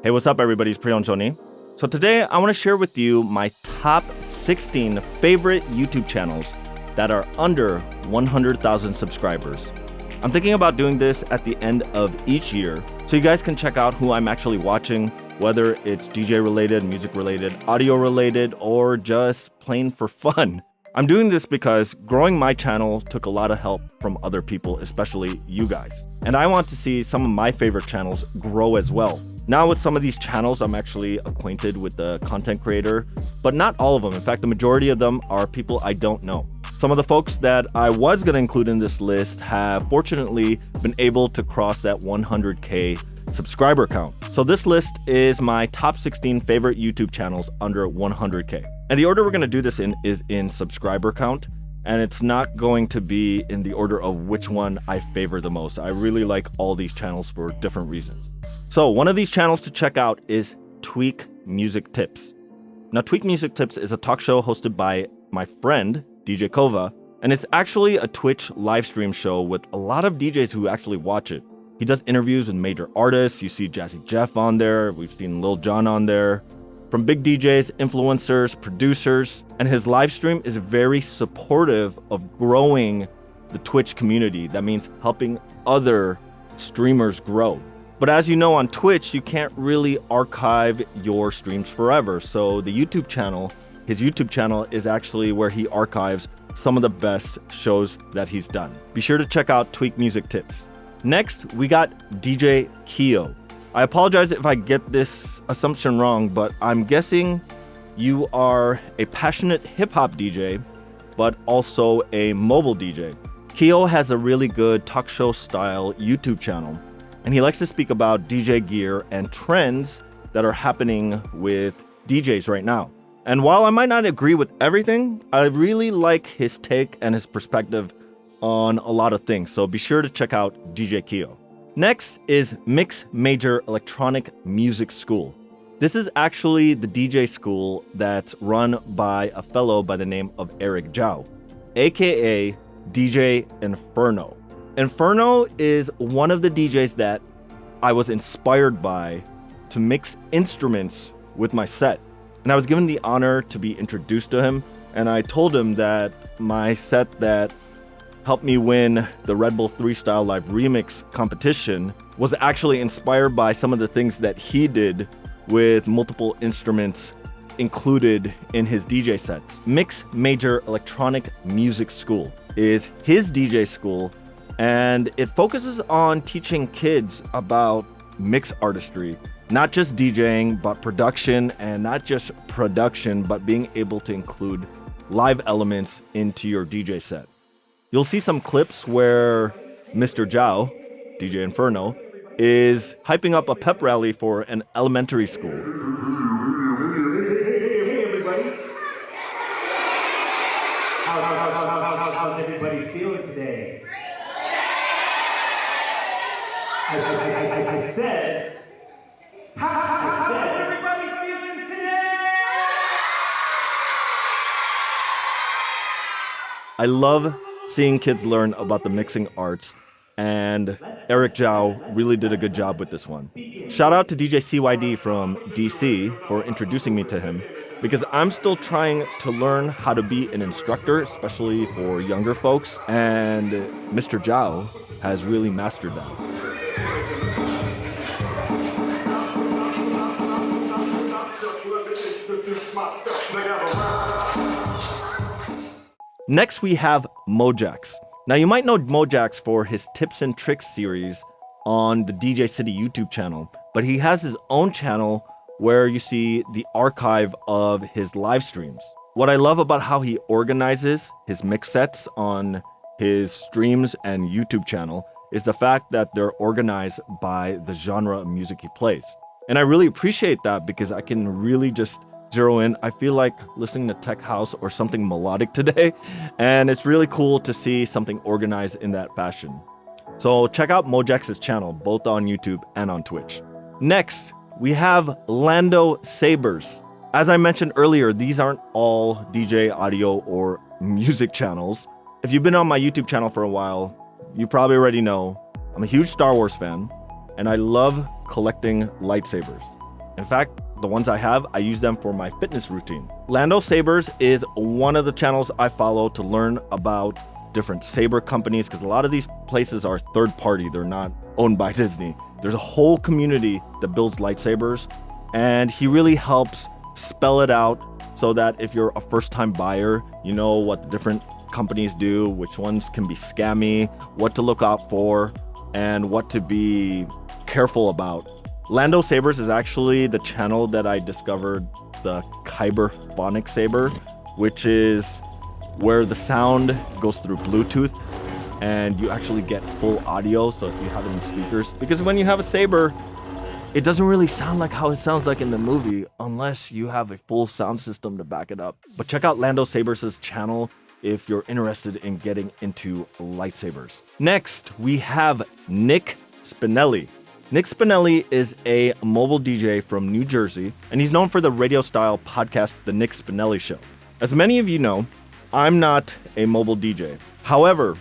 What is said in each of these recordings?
Hey, what's up everybody, it's Priyonjoni. So today I want to share with you my top 16 favorite YouTube channels that are under 100,000 subscribers. I'm thinking about doing this at the end of each year, so you guys can check out who I'm actually watching, whether it's DJ related, music related, audio related, or just plain for fun. I'm doing this because growing my channel took a lot of help from other people, especially you guys. And I want to see some of my favorite channels grow as well. Now with some of these channels, I'm actually acquainted with the content creator, but not all of them. In fact, the majority of them are people I don't know. Some of the folks that I was going to include in this list have fortunately been able to cross that 100K subscriber count. So this list is my top 16 favorite YouTube channels under 100K. And the order we're going to do this in is in subscriber count. And it's not going to be in the order of which one I favor the most. I really like all these channels for different reasons. So one of these channels to check out is TweakMusicTips. Now, TweakMusicTips is a talk show hosted by my friend, DJKeo, and it's actually a Twitch live stream show with a lot of DJs who actually watch it. He does interviews with major artists. You see Jazzy Jeff on there. We've seen Lil Jon on there. From big DJs, influencers, producers, and his live stream is very supportive of growing the Twitch community. That means helping other streamers grow. But as you know, on Twitch, you can't really archive your streams forever. So the YouTube channel, his YouTube channel is actually where he archives some of the best shows that he's done. Be sure to check out TweakMusicTips. Next, we got DJKeo. I apologize if I get this assumption wrong, but I'm guessing you are a passionate hip-hop DJ, but also a mobile DJ. Keo has a really good talk show style YouTube channel, and he likes to speak about DJ gear and trends that are happening with DJs right now. And while I might not agree with everything, I really like his take and his perspective on a lot of things. So be sure to check out DJKeo. Next is MixMajorConnect Music School. This is actually the DJ school that's run by a fellow by the name of Eric Zhao, aka DJ Inferno. Inferno is one of the DJs that I was inspired by to mix instruments with my set. And I was given the honor to be introduced to him. And I told him that my set that helped me win the Red Bull 3 Style Live Remix competition was actually inspired by some of the things that he did with multiple instruments included in his DJ sets. MixMajorConnect Music School is his DJ school, and it focuses on teaching kids about mix artistry, not just DJing, but production, and not just production, but being able to include live elements into your DJ set. You'll see some clips where Mr. Zhao, DJ Inferno, is hyping up a pep rally for an elementary school. Hey everybody! How's everybody feeling today? I said, how's everybody feeling today? I love seeing kids learn about the mixing arts, and Eric Zhao really did a good job with this one. Shout out to DJ CYD from DC for introducing me to him, because I'm still trying to learn how to be an instructor, especially for younger folks, and Mr. Zhao has really mastered that. Next, we have Mojaxx. Now, you might know Mojaxx for his tips and tricks series on the DJ City YouTube channel, but he has his own channel where you see the archive of his live streams. What I love about how he organizes his mix sets on his streams and YouTube channel is the fact that they're organized by the genre of music he plays. And I really appreciate that because I can really just zero in. I feel like listening to tech house or something melodic today, and it's really cool to see something organized in that fashion. So check out Mojaxx's channel, both on YouTube and on Twitch. Next, we have LandoSabers. As I mentioned earlier, these aren't all DJ audio or music channels. If you've been on my YouTube channel for a while, you probably already know I'm a huge Star Wars fan, and I love collecting lightsabers. In fact, the ones I have, I use them for my fitness routine. LandoSabers is one of the channels I follow to learn about different saber companies, because a lot of these places are third party. They're not owned by Disney. There's a whole community that builds lightsabers, and he really helps spell it out so that if you're a first-time buyer, you know what the different companies do, which ones can be scammy, what to look out for, and what to be careful about. LandoSabers is actually the channel that I discovered the Kyberphonic saber, which is where the sound goes through Bluetooth and you actually get full audio. So if you have it in speakers, because when you have a saber, it doesn't really sound like how it sounds like in the movie unless you have a full sound system to back it up. But check out LandoSabers' channel if you're interested in getting into lightsabers. Next, we have NickSpinelli. NickSpinelli is a mobile DJ from New Jersey, and he's known for the radio-style podcast, The NickSpinelli Show. As many of you know, I'm not a mobile DJ. However,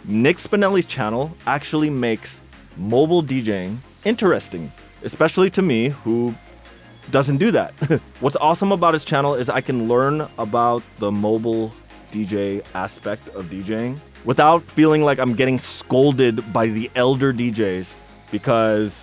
NickSpinelli's channel actually makes mobile DJing interesting, especially to me, who doesn't do that. What's awesome about his channel is I can learn about the mobile DJ aspect of DJing without feeling like I'm getting scolded by the elder DJs because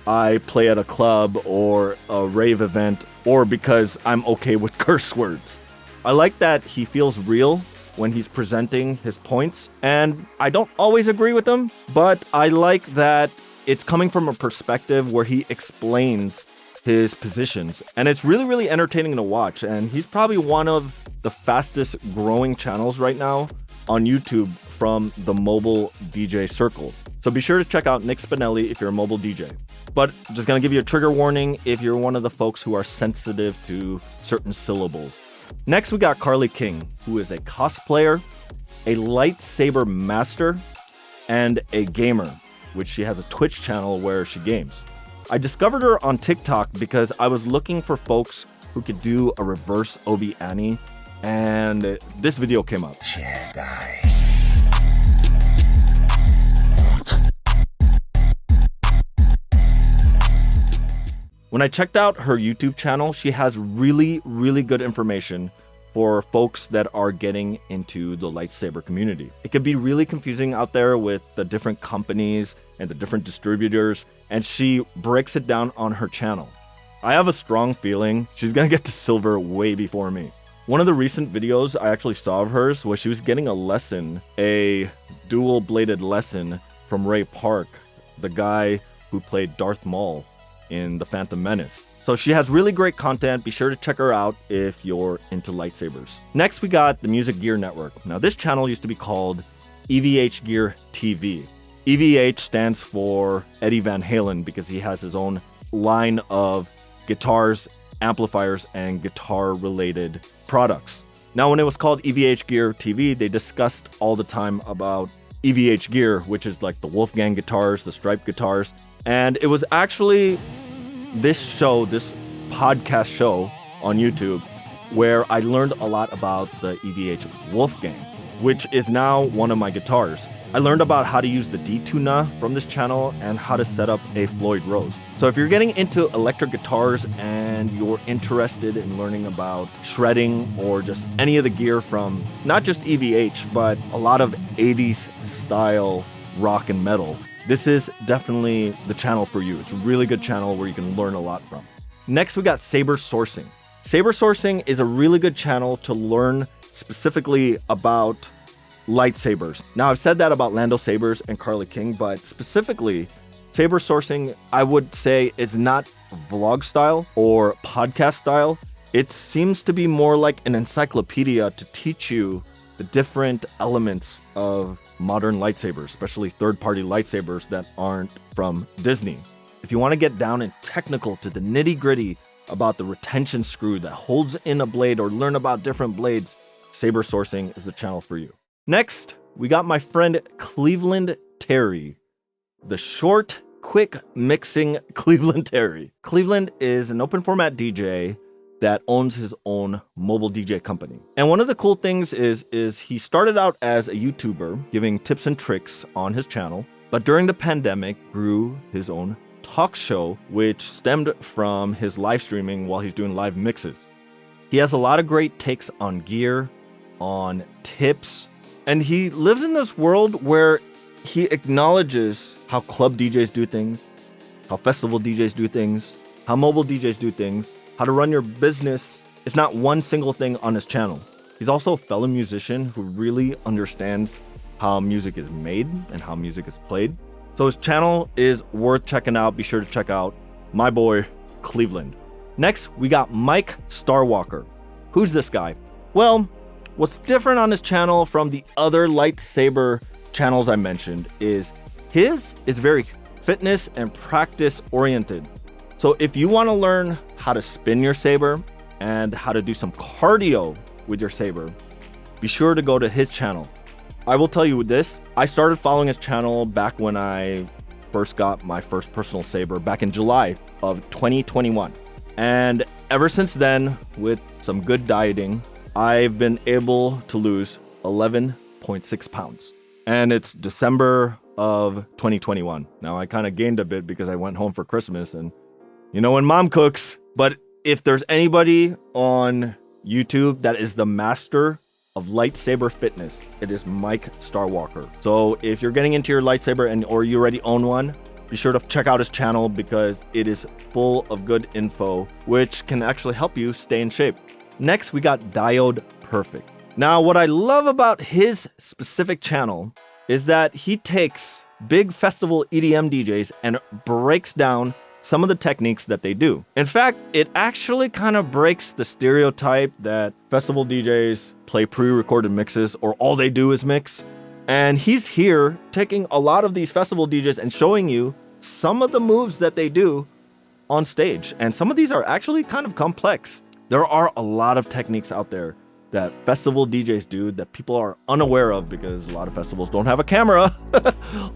I play at a club or a rave event, or because I'm okay with curse words. I like that he feels real when he's presenting his points, and I don't always agree with him, but I like that it's coming from a perspective where he explains his positions, and it's really, really entertaining to watch. And he's probably one of the fastest growing channels right now on YouTube from the mobile DJ circle. So be sure to check out NickSpinelli if you're a mobile DJ. But just gonna give you a trigger warning if you're one of the folks who are sensitive to certain syllables. Next, we got carlyking, who is a cosplayer, a lightsaber master, and a gamer, which she has a Twitch channel where she games. I discovered her on TikTok because I was looking for folks who could do a reverse Obi Annie, and this video came up. Jedi. When I checked out her YouTube channel, she has really, really good information for folks that are getting into the lightsaber community. It can be really confusing out there with the different companies and the different distributors, and she breaks it down on her channel. I have a strong feeling she's gonna get to silver way before me. One of the recent videos I actually saw of hers was she was getting a lesson, a dual-bladed lesson from Ray Park, the guy who played Darth Maul in The Phantom Menace. So she has really great content. Be sure to check her out if you're into lightsabers. Next, we got the Music Gear Network. Now, this channel used to be called EVH Gear TV. EVH stands for Eddie Van Halen because he has his own line of guitars, amplifiers, and guitar-related products. Now, when it was called EVH Gear TV, they discussed all the time about EVH Gear, which is like the Wolfgang guitars, the Stripe guitars. And it was actually this podcast show on YouTube, where I learned a lot about the EVH Wolfgang, which is now one of my guitars. I learned about how to use the D-tuner from this channel and how to set up a Floyd Rose. So if you're getting into electric guitars and you're interested in learning about shredding or just any of the gear from not just EVH, but a lot of 80s style rock and metal, this is definitely the channel for you. It's a really good channel where you can learn a lot from. Next, we got SaberSourcing. SaberSourcing is a really good channel to learn specifically about lightsabers. Now, I've said that about LandoSabers and carlyking, but specifically, SaberSourcing, I would say, is not vlog style or podcast style. It seems to be more like an encyclopedia to teach you the different elements of modern lightsabers, especially third-party lightsabers that aren't from Disney. If you want to get down and technical to the nitty-gritty about the retention screw that holds in a blade or learn about different blades, SaberSourcing is the channel for you. Next, we got my friend ClevelandTerry, the short, quick mixing ClevelandTerry. Cleveland is an open format DJ that owns his own mobile DJ company. And one of the cool things is he started out as a YouTuber giving tips and tricks on his channel, but during the pandemic grew his own talk show, which stemmed from his live streaming while he's doing live mixes. He has a lot of great takes on gear, on tips, and he lives in this world where he acknowledges how club DJs do things, how festival DJs do things, how mobile DJs do things, how to run your business. It's not one single thing on his channel. He's also a fellow musician who really understands how music is made and how music is played. So his channel is worth checking out. Be sure to check out my boy, Cleveland. Next, we got Mikestarwalker. Who's this guy? Well, what's different on his channel from the other lightsaber channels I mentioned is his is very fitness and practice oriented. So if you want to learn how to spin your saber and how to do some cardio with your saber, be sure to go to his channel. I will tell you this, I started following his channel back when I first got my first personal saber back in July of 2021. And ever since then, with some good dieting, I've been able to lose 11.6 pounds. And it's December of 2021. Now I kind of gained a bit because I went home for Christmas and you know when mom cooks. But if there's anybody on YouTube that is the master of lightsaber fitness, it is Mikestarwalker. So if you're getting into your lightsaber or you already own one, be sure to check out his channel because it is full of good info, which can actually help you stay in shape. Next, we got Diode Perfect. Now, what I love about his specific channel is that he takes big festival EDM DJs and breaks down some of the techniques that they do. In fact, it actually kind of breaks the stereotype that festival DJs play pre-recorded mixes or all they do is mix. And he's here taking a lot of these festival DJs and showing you some of the moves that they do on stage. And some of these are actually kind of complex. There are a lot of techniques out there that festival DJs do that people are unaware of because a lot of festivals don't have a camera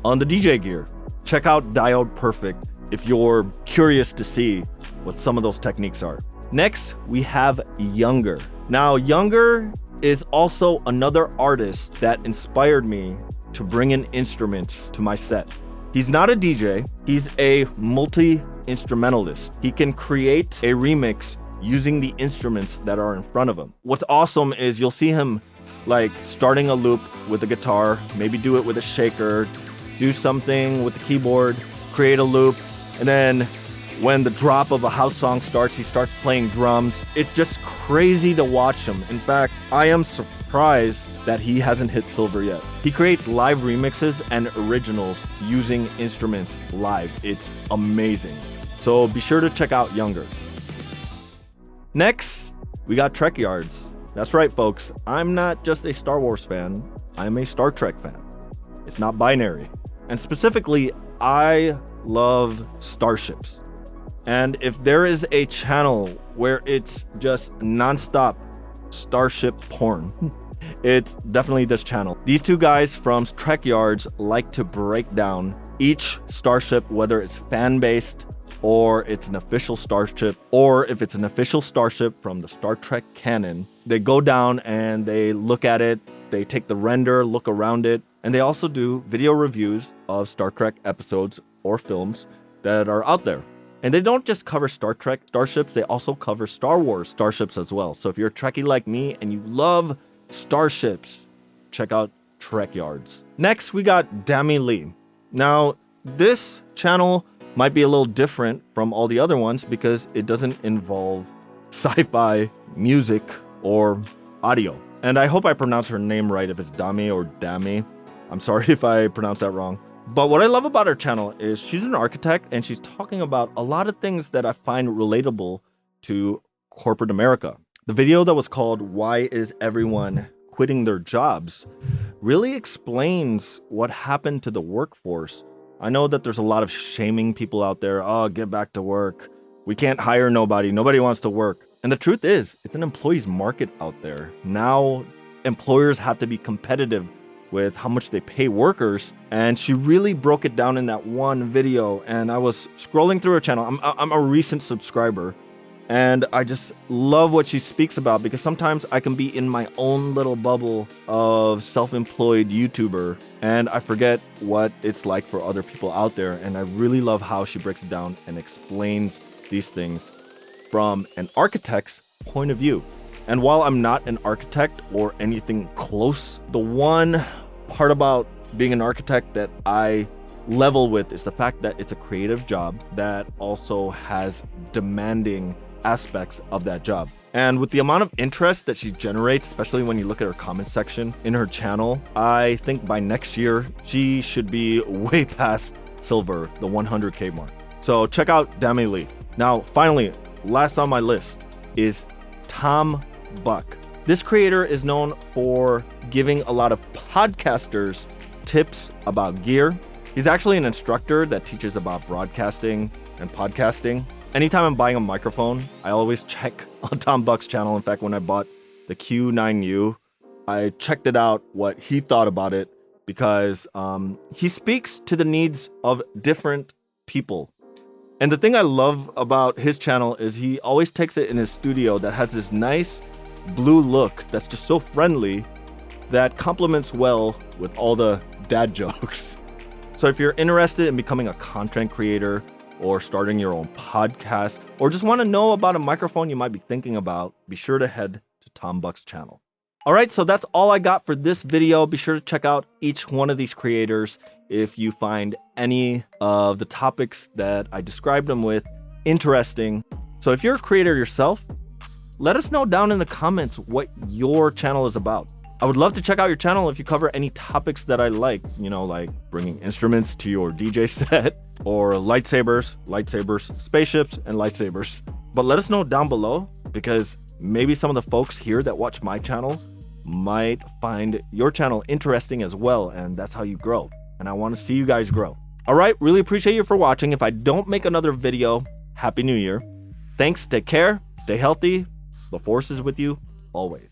on the DJ gear. Check out Diode Perfect if you're curious to see what some of those techniques are. Next, we have Younger. Now, Younger is also another artist that inspired me to bring in instruments to my set. He's not a DJ, he's a multi-instrumentalist. He can create a remix using the instruments that are in front of him. What's awesome is you'll see him like starting a loop with a guitar, maybe do it with a shaker, do something with the keyboard, create a loop, and then when the drop of a house song starts, he starts playing drums. It's just crazy to watch him. In fact, I am surprised that he hasn't hit silver yet. He creates live remixes and originals using instruments live. It's amazing. So be sure to check out Younger. Next, we got Trekyards. That's right, folks. I'm not just a Star Wars fan. I'm a Star Trek fan. It's not binary. And specifically, I love starships. And if there is a channel where it's just nonstop starship porn, it's definitely this channel. These two guys from Trekyards like to break down each starship, whether it's fan-based or it's an official starship, or if it's an official starship from the Star Trek canon. They go down and they look at it, they take the render, look around it, and they also do video reviews of Star Trek episodes or films that are out there. And they don't just cover Star Trek starships, they also cover Star Wars starships as well. So if you're a Trekkie like me and you love starships, check out Trekyards. Next, we got DamiLeeArch. Now, this channel might be a little different from all the other ones because it doesn't involve sci-fi, music, or audio. And I hope I pronounce her name right, if it's Dami or Dami. I'm sorry if I pronounce that wrong. But what I love about her channel is she's an architect and she's talking about a lot of things that I find relatable to corporate America. The video that was called "Why is Everyone Quitting Their Jobs" really explains what happened to the workforce. I know that there's a lot of shaming people out there. Oh, get back to work. We can't hire nobody. Nobody wants to work. And the truth is, it's an employee's market out there. Now, employers have to be competitive with how much they pay workers. And she really broke it down in that one video. And I was scrolling through her channel. I'm a recent subscriber. And I just love what she speaks about, because sometimes I can be in my own little bubble of self-employed YouTuber and I forget what it's like for other people out there. And I really love how she breaks it down and explains these things from an architect's point of view. And while I'm not an architect or anything close, the one part about being an architect that I level with is the fact that it's a creative job that also has demanding aspects of that job. And with the amount of interest that she generates, especially when you look at her comment section in her channel, I think by next year she should be way past silver, the 100K mark. So check out DamiLeeArch. Now, finally, last on my list is tombuck. This creator is known for giving a lot of podcasters tips about gear. He's actually an instructor that teaches about broadcasting and podcasting. Anytime I'm buying a microphone, I always check on tombuck's channel. In fact, when I bought the Q9U, I checked it out, what he thought about it, because he speaks to the needs of different people. And the thing I love about his channel is he always takes it in his studio that has this nice blue look that's just so friendly that complements well with all the dad jokes. So if you're interested in becoming a content creator or starting your own podcast, or just want to know about a microphone you might be thinking about, be sure to head to tombuck's channel. All right, so that's all I got for this video. Be sure to check out each one of these creators if you find any of the topics that I described them with interesting. So if you're a creator yourself, let us know down in the comments what your channel is about. I would love to check out your channel if you cover any topics that I like, like bringing instruments to your DJ set, or lightsabers, spaceships, and lightsabers. But let us know down below, because maybe some of the folks here that watch my channel might find your channel interesting as well, and that's how you grow. And I want to see you guys grow. All right, really appreciate you for watching. If I don't make another video, Happy New Year. Thanks, take care, stay healthy. The force is with you always.